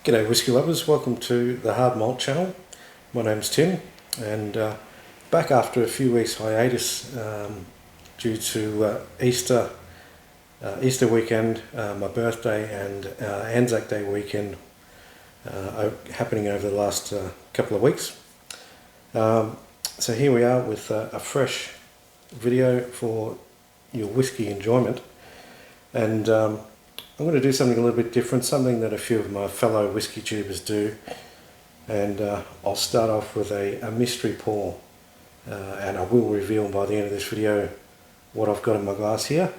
G'day whisky lovers, welcome to the Hard Malt channel. My name's Tim, and back after a few weeks hiatus due to Easter weekend, my birthday and Anzac Day weekend happening over the last couple of weeks. So here we are with a fresh video for your whisky enjoyment, and I'm going to do something a little bit different, something that a few of my fellow whisky tubers do, and I'll start off with a mystery pour, and I will reveal by the end of this video what I've got in my glass here.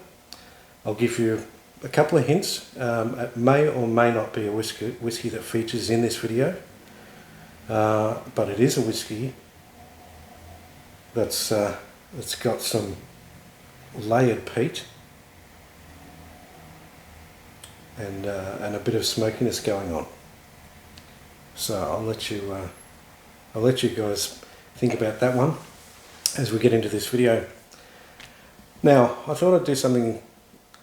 I'll give you a couple of hints. It may or may not be a whiskey that features in this video, but it is a whiskey that's got some layered peat and a bit of smokiness going on. So I'll let you guys think about that one as we get into this video. Now, I thought I'd do something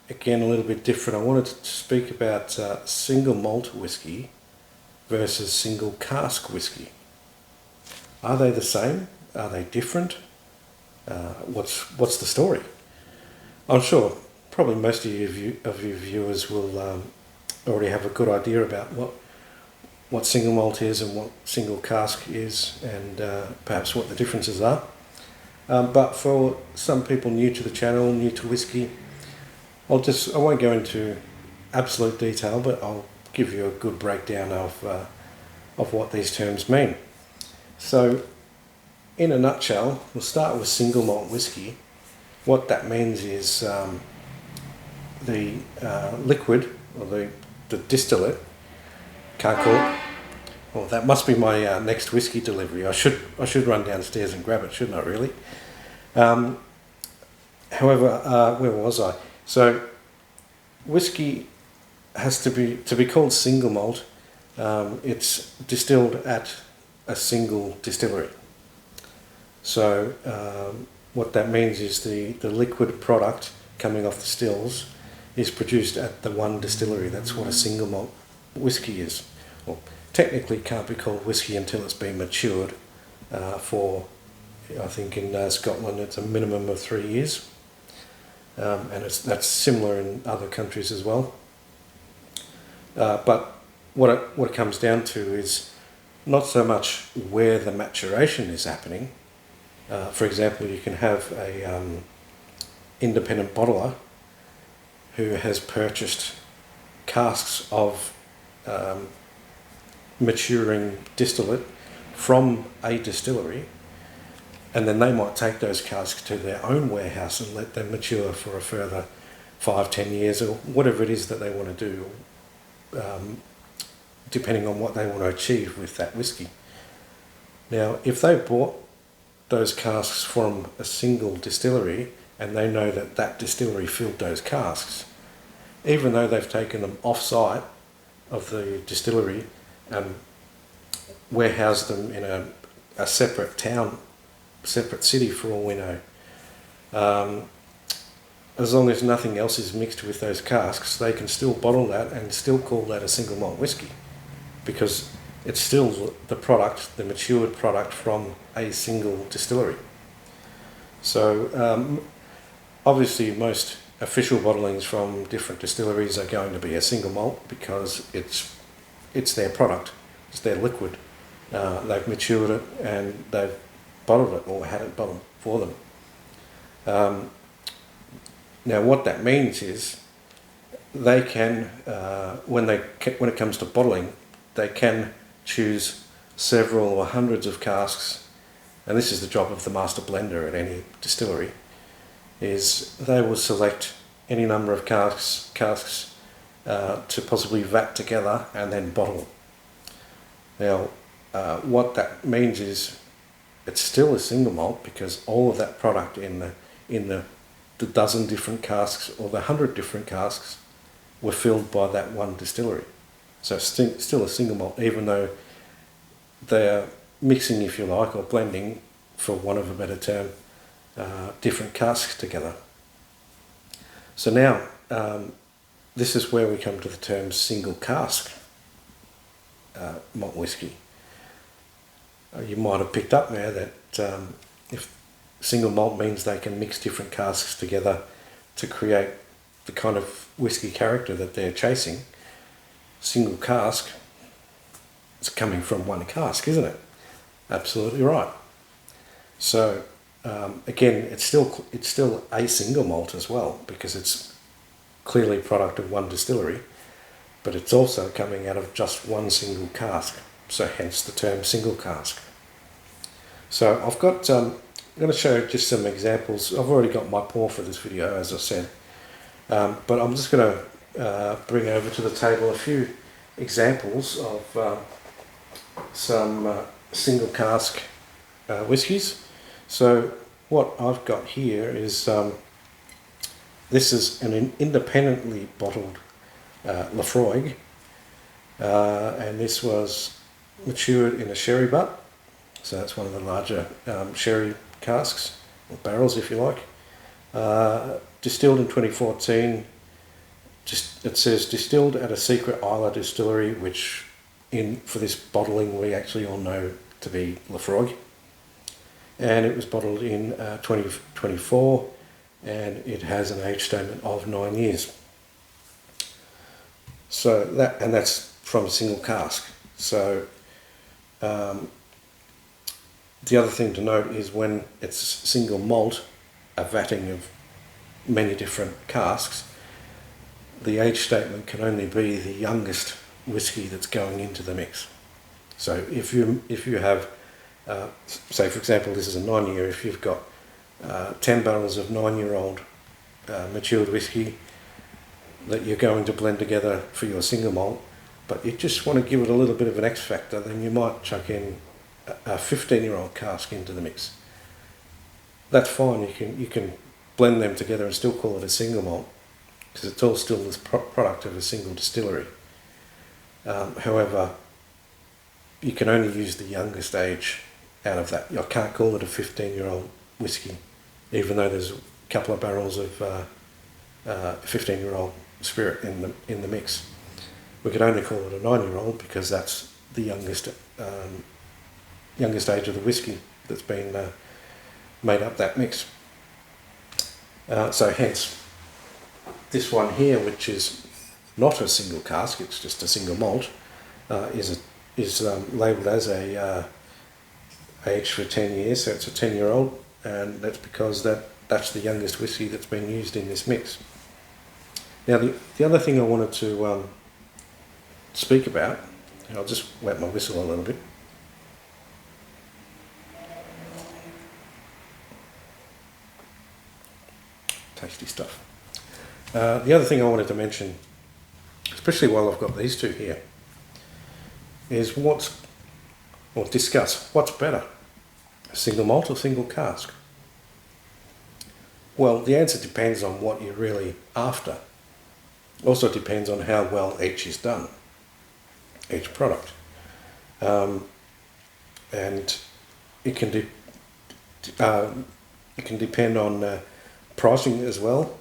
again a little bit different. I wanted to speak about single malt whiskey versus single cask whiskey. Are they the same? Are they different? What's the story? I'm sure probably most of your viewers will already have a good idea about what single malt is and what single cask is, and perhaps what the differences are. But for some people new to the channel, new to whisky, I won't go into absolute detail, but I'll give you a good breakdown of what these terms mean. So, in a nutshell, we'll start with single malt whisky. What that means is the liquid, or the distillate, can't call it. Well, that must be my next whisky delivery. I should run downstairs and grab it, shouldn't I? Really. However, where was I? So, whiskey has to be called single malt. It's distilled at a single distillery. So, what that means is the liquid product coming off the stills is produced at the one distillery. That's what a single malt whisky is. Well, technically can't be called whisky until it's been matured for, I think in Scotland it's a minimum of 3 years, and that's similar in other countries as well. But what it comes down to is not so much where the maturation is happening. For example, you can have a independent bottler who has purchased casks of maturing distillate from a distillery, and then they might take those casks to their own warehouse and let them mature for a further 5-10 years, or whatever it is that they want to do, depending on what they want to achieve with that whisky. Now, if they bought those casks from a single distillery, and they know that that distillery filled those casks, even though they've taken them off-site of the distillery and warehoused them in a separate town, separate city for all we know, as long as nothing else is mixed with those casks, they can still bottle that and still call that a single malt whisky, because it's still the product, the matured product from a single distillery. So obviously most official bottlings from different distilleries are going to be a single malt, because it's their product, it's their liquid. They've matured it and they've bottled it, or had it bottled for them. Now what that means is they can, when it comes to bottling, they can choose several or hundreds of casks, and this is the job of the master blender at any distillery, is they will select any number of casks to possibly vat together and then bottle. Now, what that means is it's still a single malt, because all of that product in the dozen different casks or the 100 different casks were filled by that one distillery. So it's still a single malt, even though they're mixing, if you like, or blending, for want of a better term, different casks together. So now, this is where we come to the term single cask malt whisky. You might have picked up now that if single malt means they can mix different casks together to create the kind of whisky character that they're chasing, single cask is coming from one cask, isn't it? Absolutely right. So again, it's still a single malt as well, because it's clearly a product of one distillery, but it's also coming out of just one single cask, so hence the term single cask. So I've got, I'm going to show just some examples. I've already got my pour for this video, as I said, but I'm just going to bring over to the table a few examples of some single cask whiskies. So what I've got here is, this is an independently bottled Lafroig, and this was matured in a sherry butt, so that's one of the larger sherry casks, or barrels if you like. Distilled in 2014, it says distilled at a secret Islay distillery, which for this bottling we actually all know to be Lafroig. And it was bottled in 2024, and it has an age statement of 9 years. So that's from a single cask. So the other thing to note is when it's single malt, a vatting of many different casks, the age statement can only be the youngest whisky that's going into the mix. So if you have, say for example, this is a 9-year, if you've got 10 barrels of 9-year-old matured whisky that you're going to blend together for your single malt, but you just want to give it a little bit of an X factor, then you might chuck in a 15-year-old cask into the mix. That's fine. You can blend them together and still call it a single malt, because it's all still this product of a single distillery. However, you can only use the youngest age out of that. I can't call it a 15-year-old whisky, even though there's a couple of barrels of 15-year-old spirit in the mix. We could only call it a 9-year-old because that's the youngest age of the whisky that's been made up that mix. So hence this one here, which is not a single cask, it's just a single malt, is labelled as a aged for 10 years, so it's a 10-year-old, and that's because that's the youngest whisky that's been used in this mix. Now the other thing I wanted to speak about, and I'll just wet my whistle a little bit. Tasty stuff. The other thing I wanted to mention, especially while I've got these two here, is discuss what's better, a single malt or single cask? Well, the answer depends on what you're really after. Also depends on how well each is done, each product. And it can depend on pricing as well.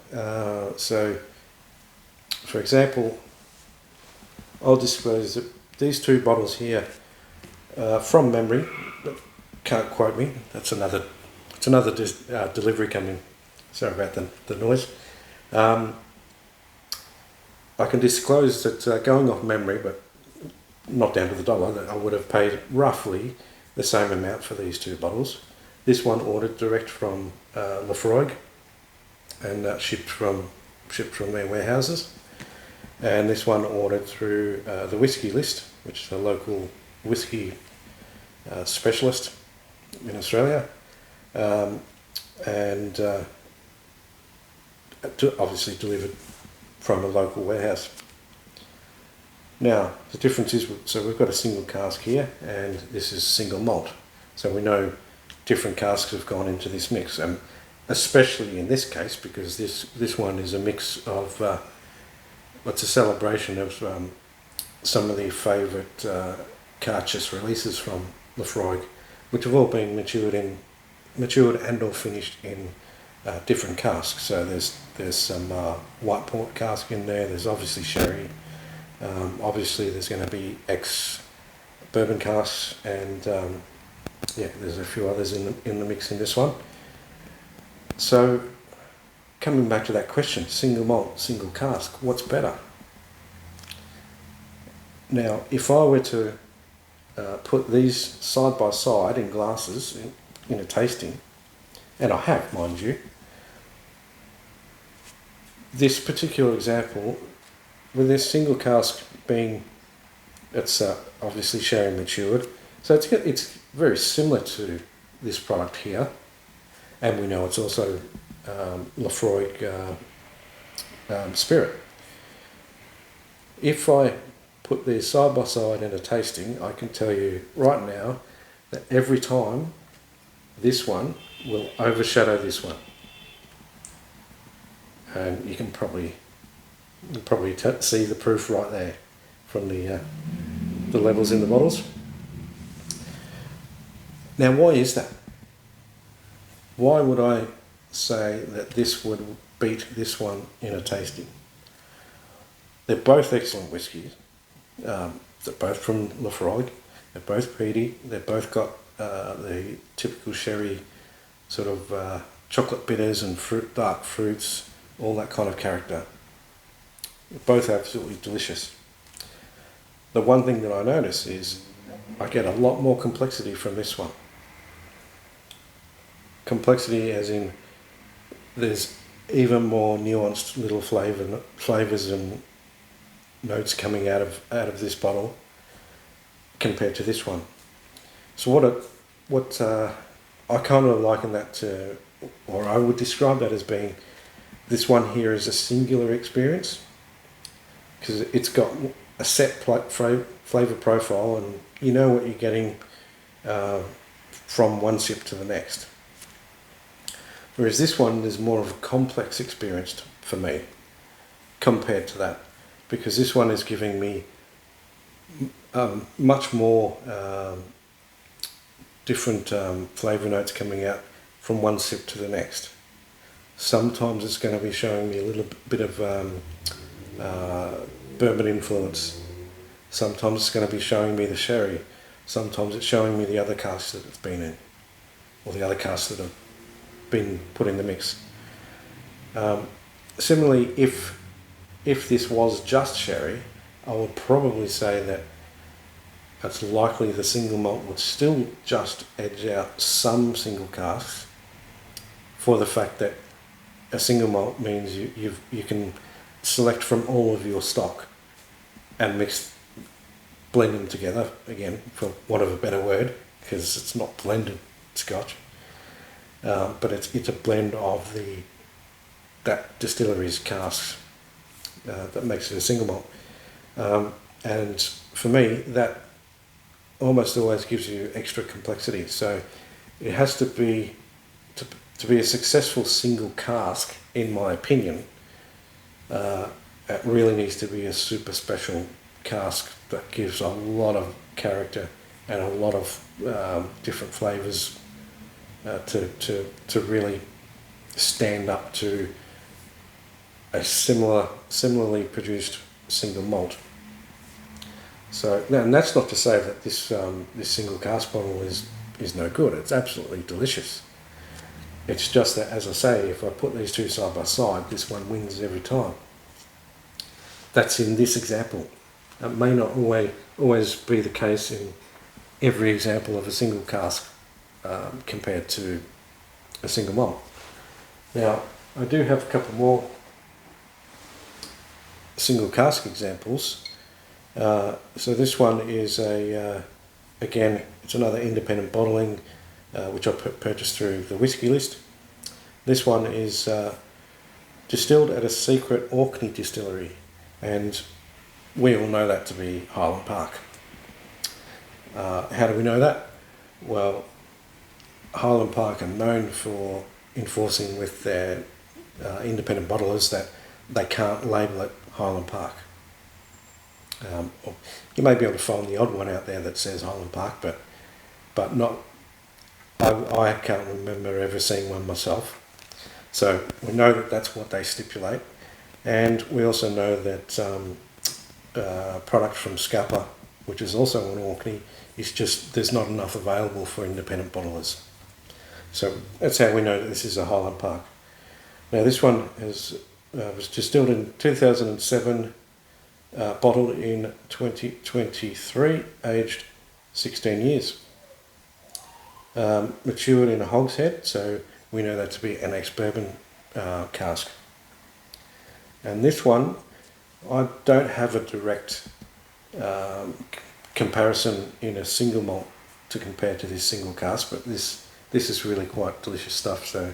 So, for example, I'll disclose that these two bottles here, from memory, but can't quote me. It's another delivery coming. Sorry about the noise. I can disclose that going off memory, but not down to the dollar, that I would have paid roughly the same amount for these two bottles. This one ordered direct from Lafroig, and shipped from their warehouses, and this one ordered through the Whisky List, which is a local whisky specialist in Australia, and obviously delivered from a local warehouse. Now the difference is, so we've got a single cask here, and this is single malt, so we know different casks have gone into this mix, and especially in this case, because this one is a mix of it's a celebration of some of the favourite Carchus releases from Lafroig, which have all been matured and or finished in different casks. So there's some white port cask in there. There's obviously sherry. Obviously there's going to be ex-bourbon casks, and yeah, there's a few others in the mix in this one. So coming back to that question, single malt, single cask, what's better? Now, if I were to put these side by side in glasses in a tasting, and I have, mind you, this particular example, with this single cask being, it's obviously sherry matured, so it's very similar to this product here, and we know it's also Lafroig spirit. If I put these side by side in a tasting, I can tell you right now that every time this one will overshadow this one, and you can probably see the proof right there from the levels in the bottles. Now, why is that? Why would I say that this would beat this one in a tasting? They're both excellent whiskies. They're both from Lafroig. They're both peaty. They've both got the typical sherry sort of chocolate bitters and dark fruits, all that kind of character. Both absolutely delicious. The one thing that I notice is I get a lot more complexity from this one. Complexity as in there's even more nuanced little flavours and notes coming out of this bottle compared to this one. So what I kind of liken that to, or I would describe that as being, this one here is a singular experience, because it's got a set flavour profile, and you know what you're getting from one sip to the next. Whereas this one is more of a complex experience for me compared to that, because this one is giving me much more different flavour notes coming out from one sip to the next. Sometimes it's going to be showing me a little bit of bourbon influence. Sometimes it's going to be showing me the sherry. Sometimes it's showing me the other casks that it's been in, or the other casks that have been put in the mix. Similarly, if this was just sherry, I would probably say that it's likely the single malt would still just edge out some single casks, for the fact that a single malt means you can select from all of your stock and blend them together, again, for want of a better word, because it's not blended scotch, but it's a blend of that distillery's casks that makes it a single malt. And for me, that almost always gives you extra complexity. So it has to be, to be a successful single cask, in my opinion, it really needs to be a super special cask that gives a lot of character and a lot of different flavours to really stand up to a similarly produced single malt. So, and that's not to say that this single cask bottle is no good. It's absolutely delicious. It's just that, as I say, if I put these two side by side, this one wins every time. That's in this example. It may not always be the case in every example of a single cask compared to a single malt. Now, I do have a couple more single cask examples. So this one is again, it's another independent bottling, which I purchased through the Whisky List. This one is distilled at a secret Orkney distillery, and we all know that to be Highland Park. How do we know that? Well, Highland Park are known for enforcing with their independent bottlers that they can't label it Highland Park. You may be able to find the odd one out there that says Highland Park, but not. I can't remember ever seeing one myself. So we know that that's what they stipulate, and we also know that product from Scapa, which is also in Orkney, is just there's not enough available for independent bottlers. So that's how we know that this is a Highland Park. Now this one was distilled in 2007, bottled in 2023, aged 16 years. Matured in a hogshead, so we know that to be an ex-bourbon cask. And this one, I don't have a direct comparison in a single malt to compare to this single cask, but this is really quite delicious stuff. So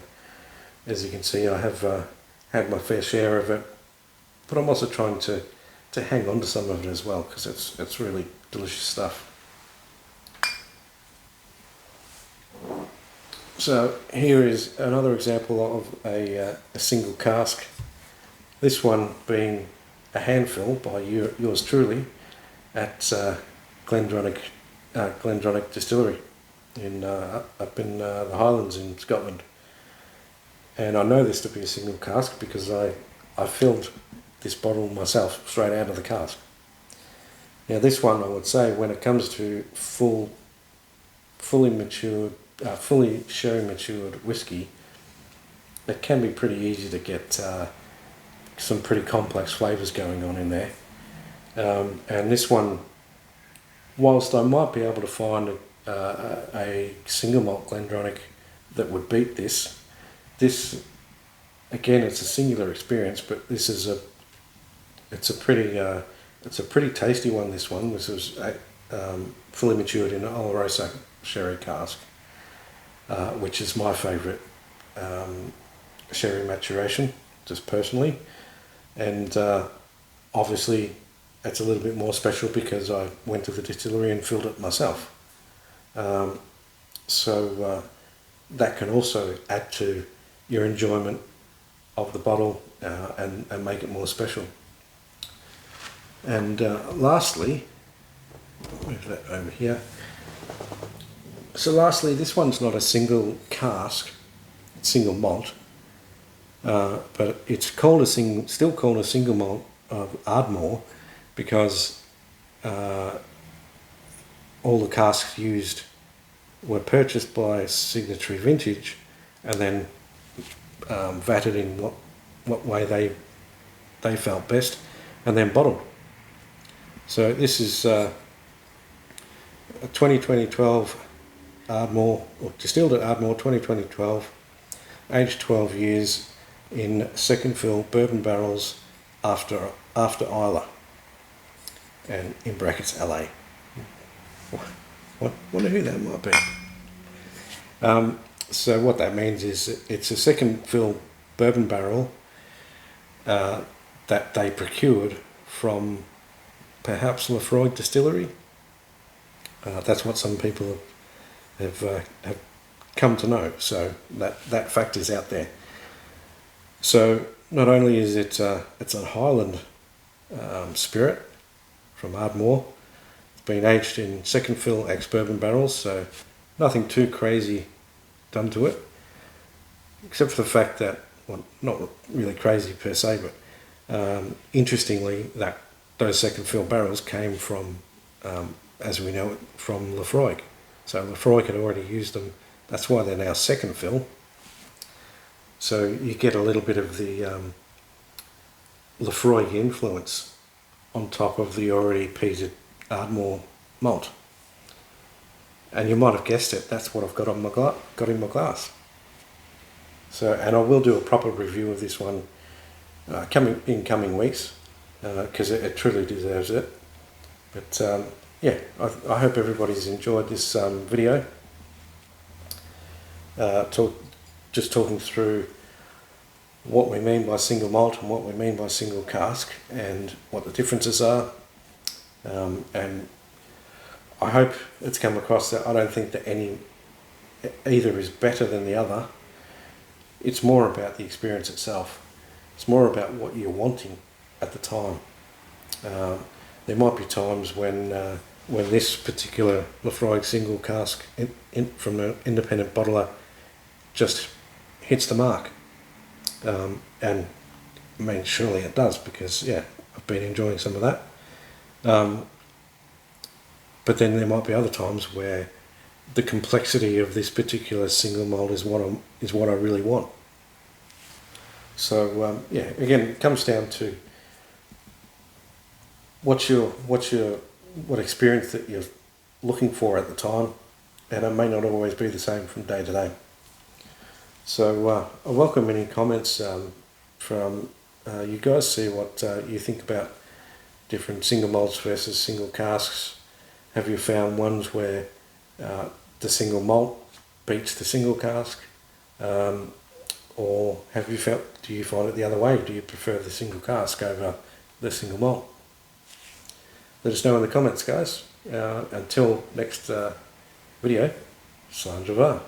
as you can see, I have had my fair share of it, but I'm also trying to hang on to some of it as well, because it's really delicious stuff. So here is another example of a single cask. This one being a handfill by yours truly at Glendronach Distillery up in the Highlands in Scotland. And I know this to be a single cask because I filled this bottle myself straight out of the cask. Now this one, I would say, when it comes to fully sherry matured whiskey, it can be pretty easy to get some pretty complex flavours going on in there. And this one, whilst I might be able to find a single malt Glendronach that would beat this again, it's a singular experience, but this is it's a pretty tasty one. This was fully matured in an Oloroso sherry cask, which is my favourite sherry maturation, just personally. And obviously it's a little bit more special because I went to the distillery and filled it myself. So that can also add to your enjoyment of the bottle and make it more special. And lastly, move that over here. So lastly, this one's not a single cask, it's single malt, but it's still called a single malt of Ardmore because all the casks used were purchased by Signatory Vintage and then vatted in what way they felt best and then bottled. So this is a 2012 Ardmore, or distilled at Ardmore 2012, aged 12 years in second fill bourbon barrels after Isla, and in brackets LA. Wonder who that might be. So what that means is it's a second fill bourbon barrel that they procured from perhaps Lefroy Distillery. That's what some people have come to know. So that fact is out there. So not only is it's a Highland spirit from Ardmore, it's been aged in second fill ex-bourbon barrels, so nothing too crazy done to it, except for the fact that, well, not really crazy per se, but interestingly, that those second fill barrels came from, as we know it, from Lefroy. So Lefroy had already used them. That's why they're now second fill. So you get a little bit of the Lefroy influence on top of the already peated Ardmore malt. And you might have guessed it, that's what I've got in my glass. So, and I will do a proper review of this one coming weeks, because it truly deserves it. But yeah, I hope everybody's enjoyed this video. Just talking through what we mean by single malt and what we mean by single cask and what the differences are. And I hope it's come across that I don't think that either is better than the other. It's more about the experience itself. It's more about what you're wanting at the time. There might be times when this particular Lefroy single cask from an independent bottler just hits the mark, And I mean, surely it does, because yeah, I've been enjoying some of that. But then there might be other times where the complexity of this particular single malt is what I really want. So yeah, again, it comes down to what experience that you're looking for at the time, and it may not always be the same from day to day. So I welcome any comments from you guys. See what you think about different single malts versus single casks. Have you found ones where the single malt beats the single cask, or do you find it the other way? Do you prefer the single cask over the single malt? Let us know in the comments, guys. Until next video, Saint Javard.